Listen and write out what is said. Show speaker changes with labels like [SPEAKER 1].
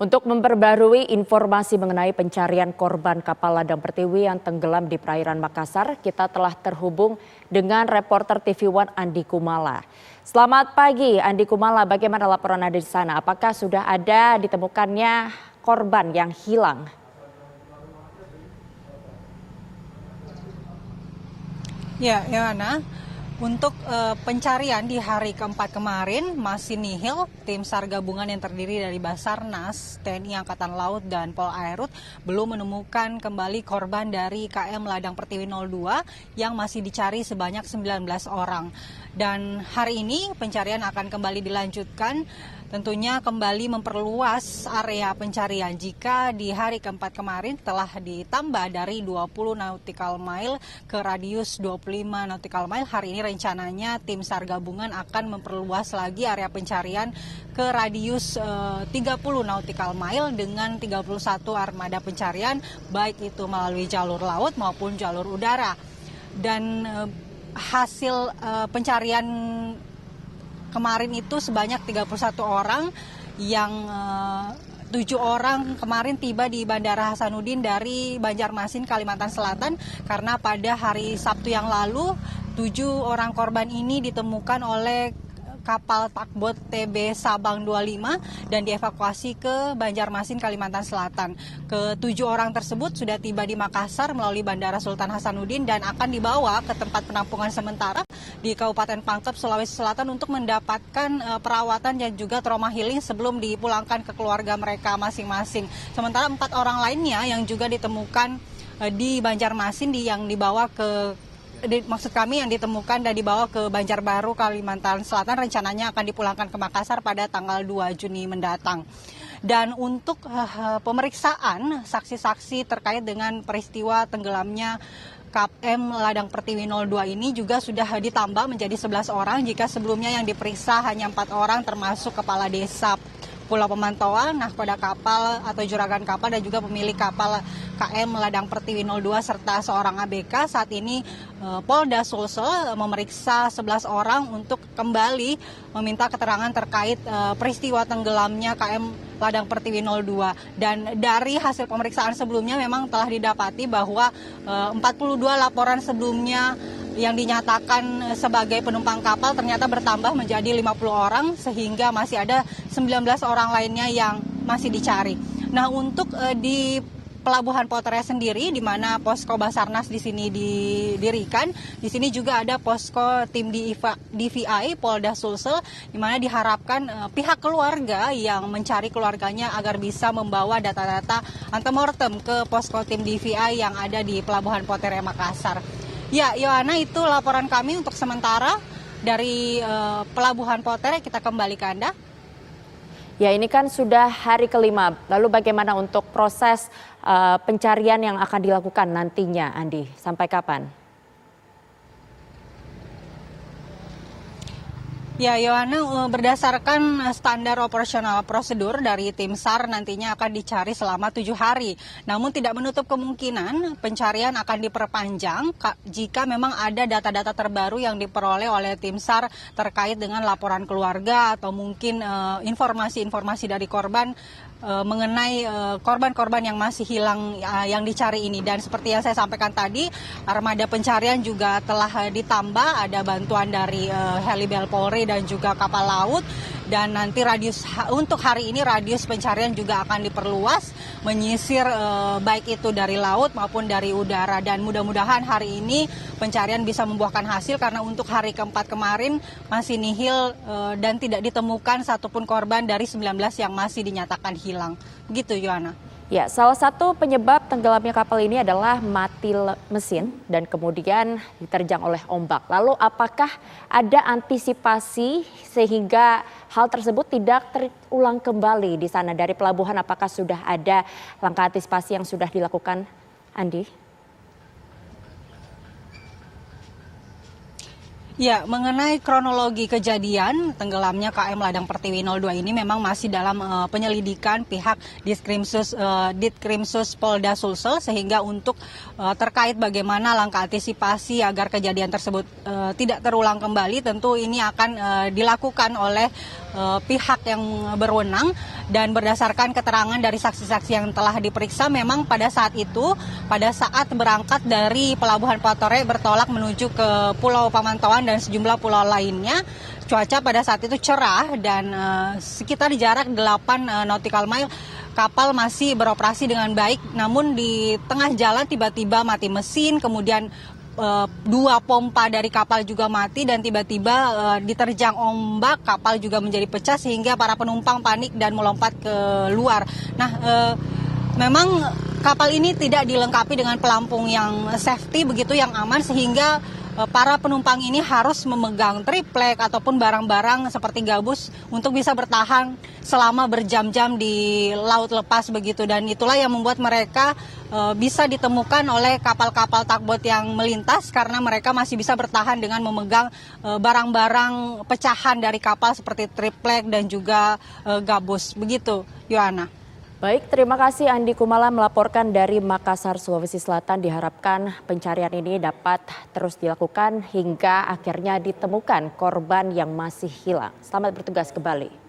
[SPEAKER 1] Untuk memperbarui informasi mengenai pencarian korban kapal Ladang Pertiwi yang tenggelam di perairan Makassar, kita telah terhubung dengan reporter TV One Andi Kumala. Selamat pagi Andi Kumala, bagaimana laporan Anda di sana? Apakah sudah ada ditemukannya korban yang hilang?
[SPEAKER 2] Ya, Yana. Untuk pencarian di hari keempat kemarin masih nihil. Tim SAR gabungan yang terdiri dari Basarnas, TNI Angkatan Laut, dan Polairut belum menemukan kembali korban dari KM Ladang Pertiwi 02 yang masih dicari sebanyak 19 orang. Dan hari ini pencarian akan kembali dilanjutkan, tentunya kembali memperluas area pencarian jika di hari keempat kemarin telah ditambah dari 20 nautical mile ke radius 25 nautical mile. Hari ini rencananya tim SAR gabungan akan memperluas lagi area pencarian ke radius 30 nautical mile dengan 31 armada pencarian, baik itu melalui jalur laut maupun jalur udara. Dan hasil pencarian kemarin itu sebanyak 31 orang yang 7 orang kemarin tiba di Bandara Hasanuddin dari Banjarmasin, Kalimantan Selatan, karena pada hari Sabtu yang lalu 7 orang korban ini ditemukan oleh kapal takbot TB Sabang 25 dan dievakuasi ke Banjarmasin, Kalimantan Selatan. Ke-7 orang tersebut sudah tiba di Makassar melalui Bandara Sultan Hasanuddin dan akan dibawa ke tempat penampungan sementara di Kabupaten Pangkep, Sulawesi Selatan untuk mendapatkan perawatan dan juga trauma healing sebelum dipulangkan ke keluarga mereka masing-masing. Sementara 4 orang lainnya yang juga ditemukan di Banjarmasin yang dibawa yang ditemukan dan dibawa ke Banjarbaru, Kalimantan Selatan, rencananya akan dipulangkan ke Makassar pada tanggal 2 Juni mendatang. Dan untuk pemeriksaan saksi-saksi terkait dengan peristiwa tenggelamnya KM Ladang Pertiwi 02 ini juga sudah ditambah menjadi 11 orang jika sebelumnya yang diperiksa hanya 4 orang termasuk kepala desa Pulau Pemantauan, nahkoda kapal atau juragan kapal, dan juga pemilik kapal KM Ladang Pertiwi 02 serta seorang ABK. Saat ini Polda Sulsel memeriksa 11 orang untuk kembali meminta keterangan terkait peristiwa tenggelamnya KM Ladang Pertiwi 02. Dan dari hasil pemeriksaan sebelumnya memang telah didapati bahwa 42 laporan sebelumnya yang dinyatakan sebagai penumpang kapal ternyata bertambah menjadi 50 orang, sehingga masih ada 19 orang lainnya yang masih dicari. Nah, untuk di Pelabuhan Potere sendiri, di mana posko Basarnas di sini didirikan, di sini juga ada posko tim DVI Polda Sulsel, di mana diharapkan pihak keluarga yang mencari keluarganya agar bisa membawa data-data antemortem ke posko tim DVI yang ada di Pelabuhan Potere Makassar. Ya, Yohana, itu laporan kami untuk sementara dari Pelabuhan Potere. Kita kembali ke Anda.
[SPEAKER 1] Ya, ini kan sudah hari kelima. Lalu bagaimana untuk proses pencarian yang akan dilakukan nantinya, Andi? Sampai kapan?
[SPEAKER 2] Ya, Yohana, berdasarkan standar operasional prosedur dari tim SAR nantinya akan dicari selama 7 hari. Namun tidak menutup kemungkinan pencarian akan diperpanjang jika memang ada data-data terbaru yang diperoleh oleh tim SAR terkait dengan laporan keluarga atau mungkin informasi-informasi dari korban mengenai korban-korban yang masih hilang yang dicari ini. Dan seperti yang saya sampaikan tadi, armada pencarian juga telah ditambah, ada bantuan dari Helibel Polri dan juga kapal laut. Dan nanti untuk hari ini radius pencarian juga akan diperluas, menyisir baik itu dari laut maupun dari udara. Dan mudah-mudahan hari ini pencarian bisa membuahkan hasil, karena untuk hari keempat kemarin masih nihil dan tidak ditemukan satupun korban dari 19 yang masih dinyatakan hilang. Begitu, Yohana.
[SPEAKER 1] Ya, salah satu penyebab tenggelamnya kapal ini adalah mati mesin dan kemudian diterjang oleh ombak. Lalu apakah ada antisipasi sehingga hal tersebut tidak terulang kembali di sana? Dari pelabuhan apakah sudah ada langkah antisipasi yang sudah dilakukan, Andi?
[SPEAKER 2] Ya, mengenai kronologi kejadian tenggelamnya KM Ladang Pertiwi 02 ini memang masih dalam penyelidikan pihak Ditkrimsus Polda Sulsel, sehingga untuk terkait bagaimana langkah antisipasi agar kejadian tersebut tidak terulang kembali, tentu ini akan dilakukan oleh pihak yang berwenang, dan berdasarkan keterangan dari saksi-saksi yang telah diperiksa, memang pada saat itu, pada saat berangkat dari Pelabuhan Patore bertolak menuju ke Pulau Pamantauan dan sejumlah pulau lainnya, cuaca pada saat itu cerah dan sekitar jarak 8 nautical mile kapal masih beroperasi dengan baik. Namun di tengah jalan tiba-tiba mati mesin, kemudian 2 pompa dari kapal juga mati, dan tiba-tiba diterjang ombak, kapal juga menjadi pecah sehingga para penumpang panik dan melompat ke luar. Nah, memang kapal ini tidak dilengkapi dengan pelampung yang safety begitu, yang aman, sehingga para penumpang ini harus memegang triplek ataupun barang-barang seperti gabus untuk bisa bertahan selama berjam-jam di laut lepas begitu, dan itulah yang membuat mereka bisa ditemukan oleh kapal-kapal tugboat yang melintas, karena mereka masih bisa bertahan dengan memegang barang-barang pecahan dari kapal seperti triplek dan juga gabus begitu, Yohana.
[SPEAKER 1] Baik, terima kasih Andi Kumala melaporkan dari Makassar, Sulawesi Selatan. Diharapkan pencarian ini dapat terus dilakukan hingga akhirnya ditemukan korban yang masih hilang. Selamat bertugas kembali.